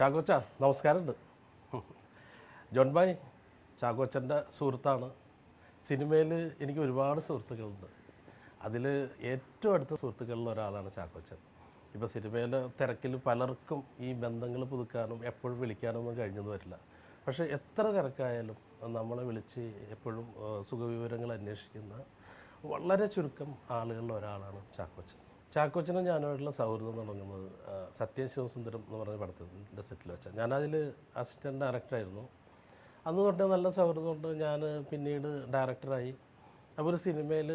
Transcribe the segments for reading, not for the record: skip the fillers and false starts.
ചാക്കോച്ച നമസ്കാരമുണ്ട്. ജോൺ ഭായ് ചാക്കോച്ചൻ്റെ സുഹൃത്താണ്. സിനിമയിൽ എനിക്ക് ഒരുപാട് സുഹൃത്തുക്കളുണ്ട്. അതിൽ ഏറ്റവും അടുത്ത സുഹൃത്തുക്കളിൽ ഒരാളാണ് ചാക്കോച്ചൻ. ഇപ്പോൾ സിനിമയിലെ തിരക്കിൽ പലർക്കും ഈ ബന്ധങ്ങൾ പുതുക്കാനും എപ്പോഴും വിളിക്കാനൊന്നും കഴിഞ്ഞെന്ന് വരില്ല. പക്ഷേ എത്ര തിരക്കായാലും നമ്മളെ വിളിച്ച് എപ്പോഴും സുഖവിവരങ്ങൾ അന്വേഷിക്കുന്ന വളരെ ചുരുക്കം ആളുകളിൽ ഒരാളാണ് ചാക്കോച്ചൻ. ചാക്കോച്ചനും ഞാനുമായിട്ടുള്ള സൗഹൃദം തുടങ്ങുന്നത് സത്യം ശിവസുന്ദരം എന്ന് പറഞ്ഞ പടത്തിൻ്റെ സെറ്റിൽ വെച്ചാൽ ഞാനതിൽ അസിസ്റ്റൻറ്റ് ഡയറക്ടറായിരുന്നു. അന്ന് തൊട്ടേ നല്ല സൗഹൃദമുണ്ട്. ഞാൻ പിന്നീട് ഡയറക്ടറായി. അപ്പോൾ ഒരു സിനിമയിൽ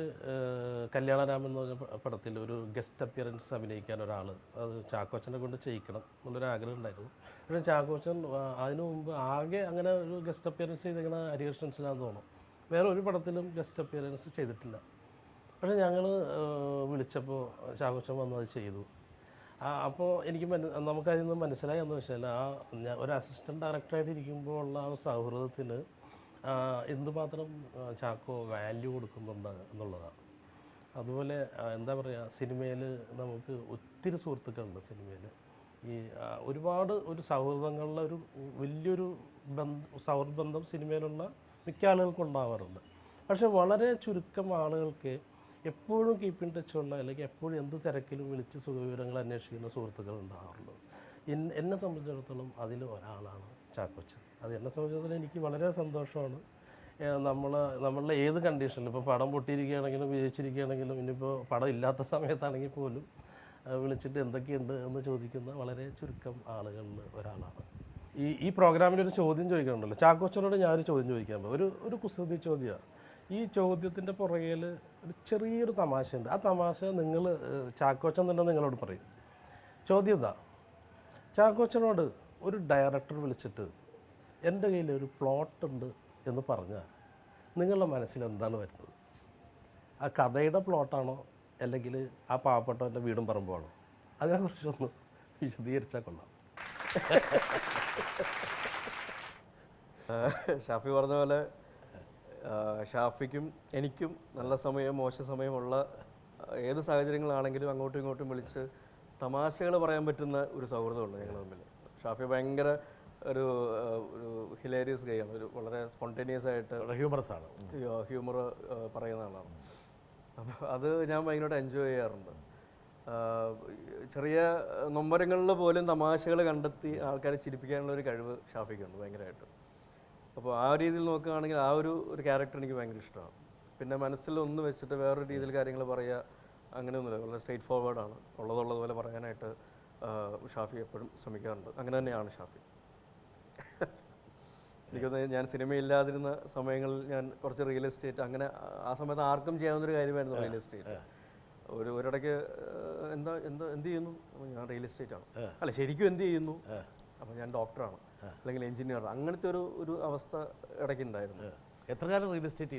കല്യാണരാമൻ എന്ന് പറഞ്ഞ പടത്തിൽ ഒരു ഗസ്റ്റ് അപ്പിയറൻസ് അഭിനയിക്കാൻ ഒരാൾ അത് ചാക്കോച്ചനെ കൊണ്ട് ചെയ്യിക്കണം എന്നുള്ളൊരു ആഗ്രഹം ഉണ്ടായിരുന്നു. പക്ഷേ ചാക്കോച്ചൻ അതിനു മുമ്പ് ആകെ അങ്ങനെ ഒരു ഗസ്റ്റ് അപ്പിയറൻസ് ചെയ്തിങ്ങനെ ഹരികൃഷ്ണൻസിനാന്ന് തോന്നും. വേറെ ഒരു പടത്തിലും ഗസ്റ്റ് അപ്പിയറൻസ് ചെയ്തിട്ടില്ല. പക്ഷേ ഞങ്ങൾ വിളിച്ചപ്പോൾ ചാക്കോച്ചൻ വന്നത് ചെയ്തു. അപ്പോൾ എനിക്ക് നമുക്കതിൽ നിന്ന് മനസ്സിലായി എന്ന് വെച്ചാൽ ഒരു അസിസ്റ്റൻറ്റ് ഡയറക്ടറായിട്ട് ഇരിക്കുമ്പോൾ ഉള്ള ആ സൗഹൃദത്തിന് എന്തുമാത്രം ചാക്കോ വാല്യൂ കൊടുക്കുന്നുണ്ട് എന്നുള്ളതാണ്. അതുപോലെ എന്താ പറയുക, സിനിമയിൽ നമുക്ക് ഒത്തിരി സുഹൃത്തുക്കളുണ്ട്. സിനിമയിൽ ഈ ഒരുപാട് ഒരു സൗഹൃദങ്ങളുടെ ഒരു വലിയൊരു സൗഹൃദ ബന്ധം സിനിമയിലുള്ള മിക്ക ആളുകൾക്കും ഉണ്ടാവാറുണ്ട്. പക്ഷേ വളരെ ചുരുക്കം ആളുകൾക്ക് എപ്പോഴും കീപ്പ് ഇൻ ടച്ചുള്ള അല്ലെങ്കിൽ എപ്പോഴും എന്ത് തിരക്കിലും വിളിച്ച് സുഖവിവരങ്ങൾ അന്വേഷിക്കുന്ന സുഹൃത്തുക്കൾ ഉണ്ടാവാറുള്ളത്. എന്നെ സംബന്ധിച്ചിടത്തോളം അതിൽ ഒരാളാണ് ചാക്കോച്ചൻ. അത് എന്നെ സംബന്ധിച്ചിടത്തോളം എനിക്ക് വളരെ സന്തോഷമാണ്. നമ്മളുടെ ഏത് കണ്ടീഷനിലും ഇപ്പോൾ പടം പൊട്ടിയിരിക്കുകയാണെങ്കിലും വിജയിച്ചിരിക്കുകയാണെങ്കിലും ഇനിയിപ്പോൾ പടം ഇല്ലാത്ത സമയത്താണെങ്കിൽ പോലും വിളിച്ചിട്ട് എന്തൊക്കെയുണ്ട് എന്ന് ചോദിക്കുന്ന വളരെ ചുരുക്കം ആളുകളിൽ ഒരാളാണ്. ഈ പ്രോഗ്രാമിലൊരു ചോദ്യം ചോദിക്കണമല്ലോ, ചാക്കോച്ചനോട് ഞാനൊരു ചോദ്യം ചോദിക്കാൻ പോകും. ഒരു കുസൃതി ചോദ്യമാണ്. ഈ ചോദ്യത്തിൻ്റെ പുറകിൽ ഒരു ചെറിയൊരു തമാശയുണ്ട്. ആ തമാശ ചാക്കോച്ചൻ തന്നെ നിങ്ങളോട് പറയും. ചോദ്യം ഇതാ: ചാക്കോച്ചനോട് ഒരു ഡയറക്ടർ വിളിച്ചിട്ട് എൻ്റെ കയ്യിൽ ഒരു പ്ലോട്ടുണ്ട് എന്ന് പറഞ്ഞാൽ നിങ്ങളുടെ മനസ്സിൽ എന്താണ് വരുന്നത്? ആ കഥയുടെ പ്ലോട്ടാണോ അല്ലെങ്കിൽ ആ പാവപ്പെട്ടവൻ്റെ വീടും പറമ്പുമാണോ? അതിനെക്കുറിച്ചൊന്ന് വിശദീകരിച്ചാൽ കൊള്ളാം. ഷാഫി പറഞ്ഞ പോലെ ഷാഫിക്കും എനിക്കും നല്ല സമയം മോശ സമയമുള്ള ഏത് സാഹചര്യങ്ങളാണെങ്കിലും അങ്ങോട്ടും ഇങ്ങോട്ടും വിളിച്ച് തമാശകൾ പറയാൻ പറ്റുന്ന ഒരു സൗഹൃദമുണ്ട് ഞങ്ങൾ തമ്മിൽ. ഷാഫി ഭയങ്കര ഒരു ഹിലേരിയസ് ഗൈയാണ്. ഒരു വളരെ സ്പോണ്ടേനിയസ് ആയിട്ട് ഹ്യൂമർ പറയുന്ന ആളാണ്. അപ്പോൾ അത് ഞാൻ ഭയങ്കരമായിട്ട് എൻജോയ് ചെയ്യാറുണ്ട്. ചെറിയ നൊമ്പരങ്ങളിൽ പോലും തമാശകൾ കണ്ടെത്തി ആൾക്കാരെ ചിരിപ്പിക്കാനുള്ള ഒരു കഴിവ് ഷാഫിക്കുണ്ട് ഭയങ്കരമായിട്ട്. അപ്പോൾ ആ രീതിയിൽ നോക്കുകയാണെങ്കിൽ ആ ഒരു ക്യാരക്ടർ എനിക്ക് ഭയങ്കര ഇഷ്ടമാണ്. പിന്നെ മനസ്സിൽ ഒന്ന് വെച്ചിട്ട് വേറൊരു രീതിയിൽ കാര്യങ്ങൾ പറയുക അങ്ങനെയൊന്നുമില്ല. വളരെ സ്ട്രെയിറ്റ് ഫോർവേഡാണ്. ഉള്ളതുപോലെ പറയാനായിട്ട് ഷാഫി എപ്പോഴും ശ്രമിക്കാറുണ്ട്. അങ്ങനെ തന്നെയാണ് ഷാഫി. എനിക്കൊന്ന് ഞാൻ സിനിമയില്ലാതിരുന്ന സമയങ്ങളിൽ ഞാൻ കുറച്ച് റിയൽ എസ്റ്റേറ്റ് അങ്ങനെ ആ സമയത്ത് ആർക്കും ചെയ്യാവുന്നൊരു കാര്യമായിരുന്നു റിയൽ എസ്റ്റേറ്റ്. ഒരിടയ്ക്ക് എന്ത് ചെയ്യുന്നു? ഞാൻ റിയൽ എസ്റ്റേറ്റ് ആണ്. അല്ല, ശരിക്കും എന്ത് ചെയ്യുന്നു? അപ്പോൾ ഞാൻ ഡോക്ടറാണ് അല്ലെങ്കിൽ എഞ്ചിനീയർ. അങ്ങനത്തെ ഒരു അവസ്ഥ ഇടയ്ക്കുണ്ടായിരുന്നു. എത്ര കാലം റിയൽ എസ്റ്റേറ്റ്